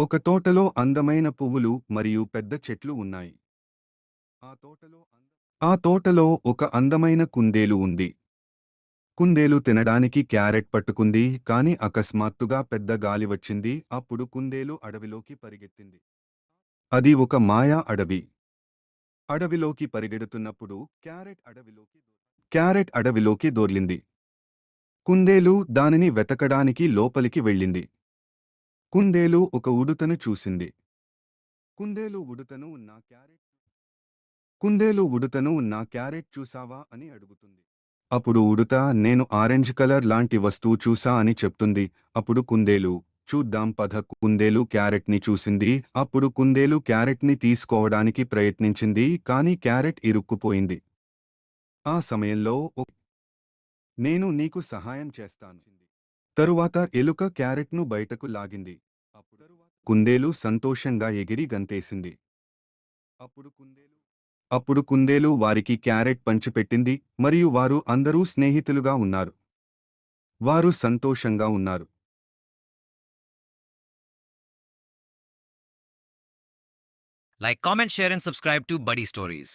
ఒక తోటలో అందమైన పువ్వులు మరియు పెద్ద చెట్లు ఉన్నాయి. ఆ తోటలో ఒక అందమైన కుందేలు ఉంది. కుందేలు తినడానికి క్యారెట్ పట్టుకుంది, కాని అకస్మాత్తుగా పెద్ద గాలి వచ్చింది. అప్పుడు కుందేలు అడవిలోకి పరిగెత్తింది. అది ఒక మాయా అడవి. అడవిలోకి పరిగెడుతున్నప్పుడు క్యారెట్ అడవిలోకి దొర్లింది. కుందేలు దానిని వెతకడానికి లోపలికి వెళ్ళింది. కుందేలు ఒక ఉడుతను చూసింది. కుందేలు ఉడుతను ఉన్న క్యారెట్ కుందేలు ఉడుతను ఉన్న క్యారెట్ చూసావా అని అడుగుతుంది. అప్పుడు ఉడుత నేను ఆరెంజ్ కలర్ లాంటి వస్తువు చూసా అని చెప్తుంది. అప్పుడు కుందేలు చూద్దాం పద. కుందేలు క్యారెట్ని చూసింది. అప్పుడు కుందేలు క్యారెట్ని తీసుకోవడానికి ప్రయత్నించింది, కాని క్యారెట్ ఇరుక్కుపోయింది. ఆ సమయంలో నేను నీకు సహాయం చేస్తాను. తరువాత ఎలుక క్యారెట్ను బయటకు లాగింది. కుందేలు సంతోషంగా ఎగిరి గంతేసింది. అప్పుడు కుందేలు వారికి క్యారెట్ పంచిపెట్టింది మరియు వారు అందరూ స్నేహితులుగా ఉన్నారు. వారు సంతోషంగా ఉన్నారు. Like, comment, share, and subscribe to Buddy Stories.